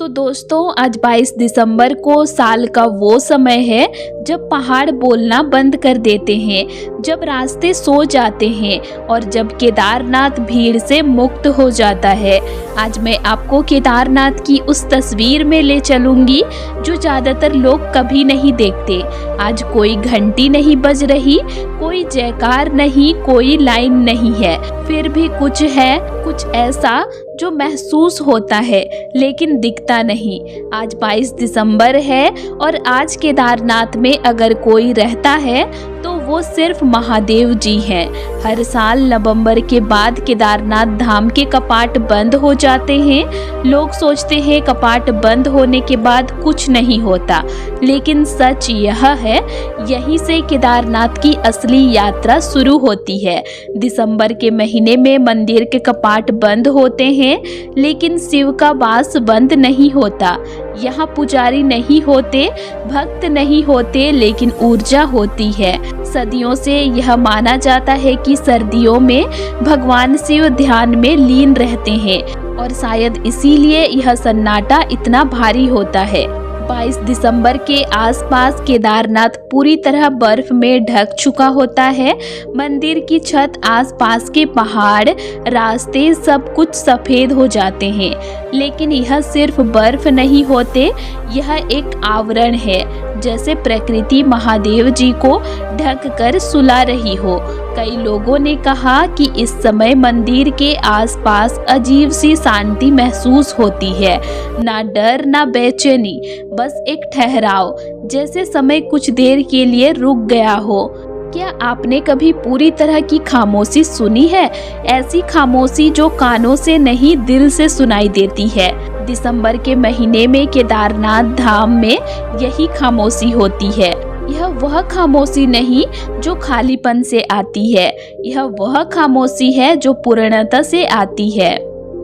दोस्तों आज 22 दिसंबर को साल का वो समय है जब पहाड़ बोलना बंद कर देते हैं, जब रास्ते सो जाते हैं और जब केदारनाथ भीड़ से मुक्त हो जाता है। आज मैं आपको केदारनाथ की उस तस्वीर में ले चलूंगी जो ज़्यादातर लोग कभी नहीं देखते। आज कोई घंटी नहीं बज रही, कोई जयकार नहीं, कोई लाइन नहीं है, फिर भी कुछ है, कुछ ऐसा जो महसूस होता है लेकिन दिखता नहीं। आज 22 दिसंबर है और आज केदारनाथ में अगर कोई रहता है तो वो सिर्फ महादेव जी हैं। हर साल नवंबर के बाद केदारनाथ धाम के कपाट बंद हो जाते हैं। लोग सोचते हैं कपाट बंद होने के बाद कुछ नहीं होता, लेकिन सच यह है यहीं से केदारनाथ की असली यात्रा शुरू होती है। दिसंबर के महीने में मंदिर के कपाट बंद होते हैं, लेकिन शिव का वास बंद नहीं होता। यहाँ पुजारी नहीं होते, भक्त नहीं होते, लेकिन ऊर्जा होती है। सदियों से यह माना जाता है कि सर्दियों में भगवान शिव ध्यान में लीन रहते हैं और शायद इसीलिए यह सन्नाटा इतना भारी होता है। 22 दिसंबर के आसपास केदारनाथ पूरी तरह बर्फ में ढक चुका होता है। मंदिर की छत, आसपास के पहाड़, रास्ते सब कुछ सफ़ेद हो जाते हैं, लेकिन यह सिर्फ बर्फ नहीं होते, यह एक आवरण है, जैसे प्रकृति महादेव जी को ढक कर सुला रही हो। कई लोगों ने कहा कि इस समय मंदिर के आसपास अजीब सी शांति महसूस होती है, ना डर ना बेचैनी, बस एक ठहराव, जैसे समय कुछ देर के लिए रुक गया हो। क्या आपने कभी पूरी तरह की खामोशी सुनी है? ऐसी खामोशी जो कानों से नहीं दिल से सुनाई देती है। दिसंबर के महीने में केदारनाथ धाम में यही खामोशी होती है। यह वह खामोशी नहीं जो खालीपन से आती है, यह वह खामोशी है जो पूर्णता से आती है।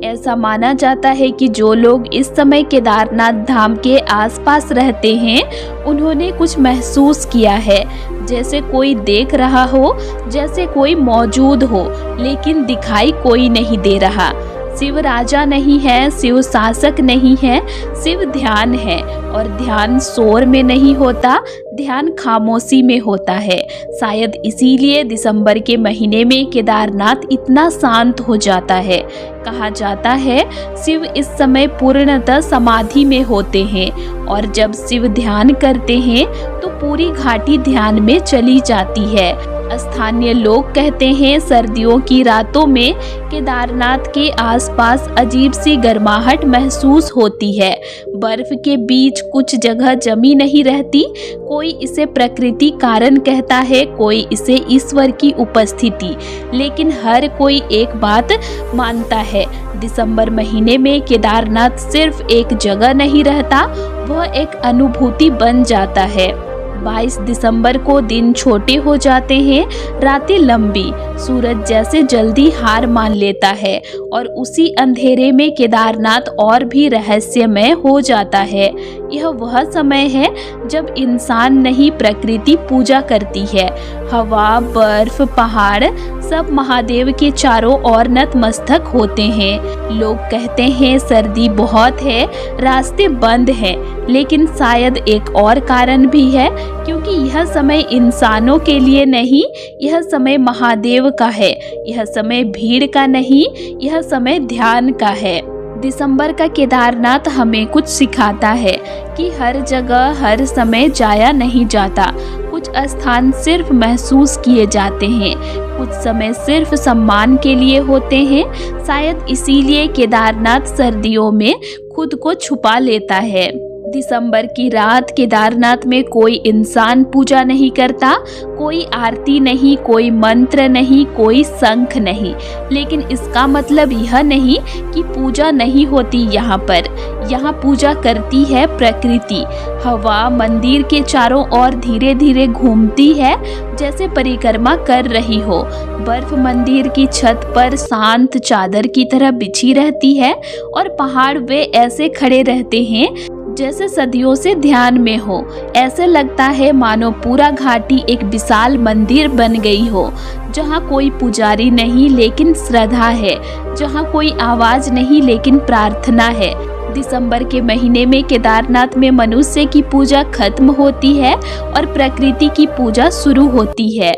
ऐसा माना जाता है कि जो लोग इस समय केदारनाथ धाम के आसपास रहते हैं उन्होंने कुछ महसूस किया है, जैसे कोई देख रहा हो, जैसे कोई मौजूद हो, लेकिन दिखाई कोई नहीं दे रहा। शिव राजा नहीं है, शिव शासक नहीं है, शिव ध्यान है, और ध्यान शोर में नहीं होता, ध्यान खामोशी में होता है। शायद इसीलिए दिसंबर के महीने में केदारनाथ इतना शांत हो जाता है। कहा जाता है शिव इस समय पूर्णतः समाधि में होते हैं और जब शिव ध्यान करते हैं तो पूरी घाटी ध्यान में चली जाती है। स्थानीय लोग कहते हैं सर्दियों की रातों में केदारनाथ के आसपास अजीब सी गर्माहट महसूस होती है। बर्फ के बीच कुछ जगह जमी नहीं रहती। कोई इसे प्रकृति कारण कहता है, कोई इसे ईश्वर की उपस्थिति, लेकिन हर कोई एक बात मानता है, दिसंबर महीने में केदारनाथ सिर्फ एक जगह नहीं रहता, वह एक अनुभूति बन जाता है। 22 दिसंबर को दिन छोटे हो जाते हैं, रातें लंबी, सूरज जैसे जल्दी हार मान लेता है और उसी अंधेरे में केदारनाथ और भी रहस्यमय हो जाता है। यह वह समय है जब इंसान नहीं प्रकृति पूजा करती है। हवा, बर्फ, पहाड़ सब महादेव के चारों ओर नतमस्तक होते हैं। लोग कहते हैं सर्दी बहुत है, रास्ते बंद हैं, लेकिन शायद एक और कारण भी है, क्योंकि यह समय इंसानों के लिए नहीं, यह समय महादेव का है। यह समय भीड़ का नहीं, यह समय ध्यान का है। दिसंबर का केदारनाथ हमें कुछ सिखाता है कि हर जगह हर समय जाया नहीं जाता। कुछ स्थान सिर्फ महसूस किए जाते हैं, कुछ समय सिर्फ सम्मान के लिए होते हैं। शायद इसीलिए केदारनाथ सर्दियों में खुद को छुपा लेता है। दिसंबर की रात केदारनाथ में कोई इंसान पूजा नहीं करता, कोई आरती नहीं, कोई मंत्र नहीं, कोई शंख नहीं, लेकिन इसका मतलब यह नहीं कि पूजा नहीं होती यहाँ पर। यहाँ पूजा करती है प्रकृति। हवा मंदिर के चारों ओर धीरे धीरे घूमती है, जैसे परिक्रमा कर रही हो। बर्फ मंदिर की छत पर शांत चादर की तरह बिछी रहती है और पहाड़ वे ऐसे खड़े रहते हैं जैसे सदियों से ध्यान में हो। ऐसे लगता है मानो पूरा घाटी एक विशाल मंदिर बन गई हो, जहाँ कोई पुजारी नहीं लेकिन श्रद्धा है, जहाँ कोई आवाज नहीं लेकिन प्रार्थना है, दिसंबर के महीने में केदारनाथ में मनुष्य की पूजा खत्म होती है और प्रकृति की पूजा शुरू होती है।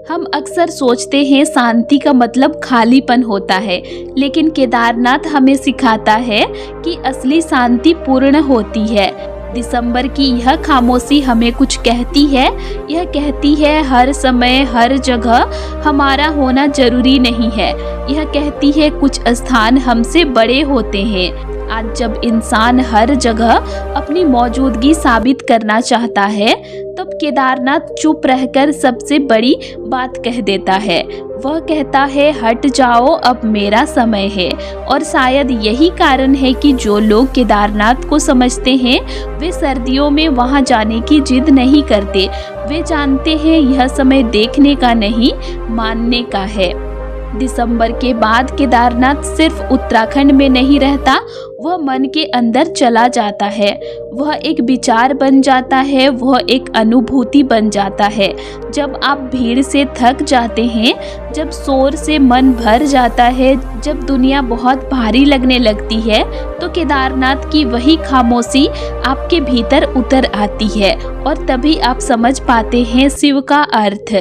हम अक्सर सोचते हैं शांति का मतलब खालीपन होता है, लेकिन केदारनाथ हमें सिखाता है कि असली शांति पूर्ण होती है। दिसंबर की यह खामोशी हमें कुछ कहती है। यह कहती है हर समय हर जगह हमारा होना जरूरी नहीं है। यह कहती है कुछ स्थान हमसे बड़े होते हैं। आज जब इंसान हर जगह अपनी मौजूदगी साबित करना चाहता है, तब केदारनाथ चुप रहकर सबसे बड़ी बात कह देता है। वह कहता है हट जाओ, अब मेरा समय है। और शायद यही कारण है कि जो लोग केदारनाथ को समझते हैं वे सर्दियों में वहां जाने की जिद नहीं करते। वे जानते हैं यह समय देखने का नहीं, मानने का है। दिसंबर के बाद केदारनाथ सिर्फ उत्तराखंड में नहीं रहता, वह मन के अंदर चला जाता है। वह एक विचार बन जाता है, वह एक अनुभूति बन जाता है। जब आप भीड़ से थक जाते हैं, जब शोर से मन भर जाता है, जब दुनिया बहुत भारी लगने लगती है, तो केदारनाथ की वही खामोशी आपके भीतर उतर आती है और तभी आप समझ पाते हैं शिव का अर्थ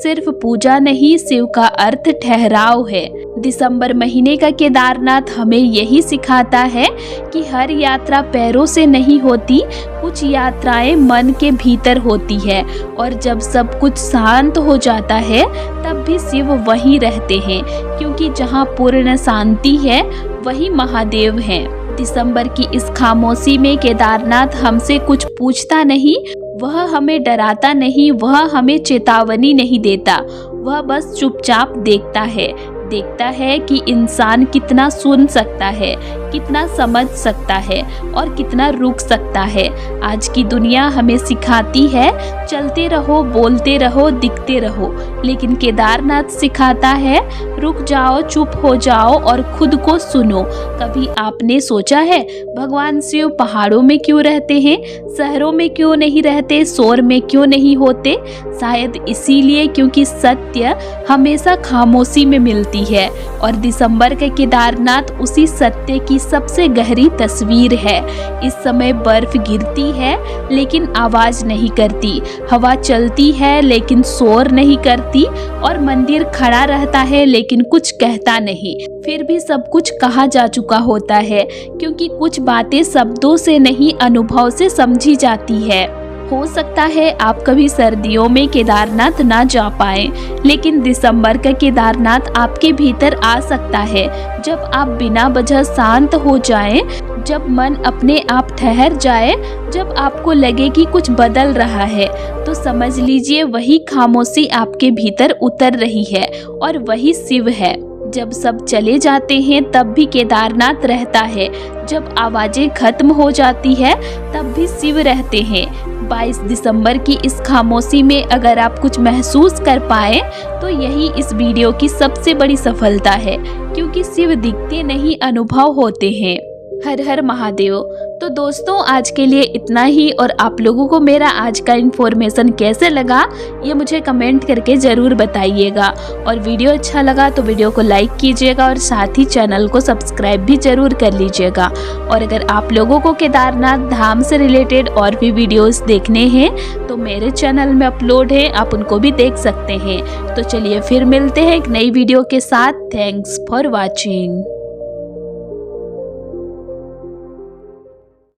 सिर्फ पूजा नहीं, शिव का अर्थ ठहराव है। दिसंबर महीने का केदारनाथ हमें यही सिखाता है कि हर यात्रा पैरों से नहीं होती, कुछ यात्राएं मन के भीतर होती है। और जब सब कुछ शांत हो जाता है, तब भी शिव वहीं रहते हैं, क्योंकि जहाँ पूर्ण शांति है वही महादेव हैं। दिसंबर की इस खामोशी में केदारनाथ हमसे कुछ पूछता नहीं, वह हमें डराता नहीं, वह हमें चेतावनी नहीं देता। वह बस चुपचाप देखता है कि इंसान कितना सुन सकता है, कितना समझ सकता है और कितना रुक सकता है। आज की दुनिया हमें सिखाती है चलते रहो, बोलते रहो, दिखते रहो, लेकिन केदारनाथ सिखाता है रुक जाओ, चुप हो जाओ और खुद को सुनो। कभी आपने सोचा है भगवान शिव पहाड़ों में क्यों रहते हैं, शहरों में क्यों नहीं रहते, शोर में क्यों नहीं होते? शायद इसीलिए क्योंकि सत्य हमेशा खामोशी में मिलती है और दिसंबर के केदारनाथ उसी सत्य की सबसे गहरी तस्वीर है। इस समय बर्फ गिरती है लेकिन आवाज नहीं करती, हवा चलती है लेकिन शोर नहीं करती और मंदिर खड़ा रहता है लेकिन कुछ कहता नहीं। फिर भी सब कुछ कहा जा चुका होता है, क्योंकि कुछ बातें शब्दों से नहीं अनुभव से समझी जाती है। हो सकता है आप कभी सर्दियों में केदारनाथ ना जा पाए, लेकिन दिसंबर का केदारनाथ आपके भीतर आ सकता है। जब आप बिना वजह शांत हो जाएं, जब मन अपने आप ठहर जाए, जब आपको लगे कि कुछ बदल रहा है, तो समझ लीजिए वही खामोशी आपके भीतर उतर रही है और वही शिव है। जब सब चले जाते हैं तब भी केदारनाथ रहता है। जब आवाजें खत्म हो जाती है तब भी शिव रहते हैं। 22 दिसंबर की इस खामोशी में अगर आप कुछ महसूस कर पाए तो यही इस वीडियो की सबसे बड़ी सफलता है, क्योंकि शिव दिखते नहीं, अनुभव होते हैं। हर हर महादेव। तो दोस्तों आज के लिए इतना ही, और आप लोगों को मेरा आज का इन्फॉर्मेशन कैसे लगा ये मुझे कमेंट करके ज़रूर बताइएगा। और वीडियो अच्छा लगा तो वीडियो को लाइक कीजिएगा और साथ ही चैनल को सब्सक्राइब भी ज़रूर कर लीजिएगा। और अगर आप लोगों को केदारनाथ धाम से रिलेटेड और भी वीडियोस देखने हैं तो मेरे चैनल में अपलोड है, आप उनको भी देख सकते हैं। तो चलिए फिर मिलते हैं एक नई वीडियो के साथ। Thanks for watching.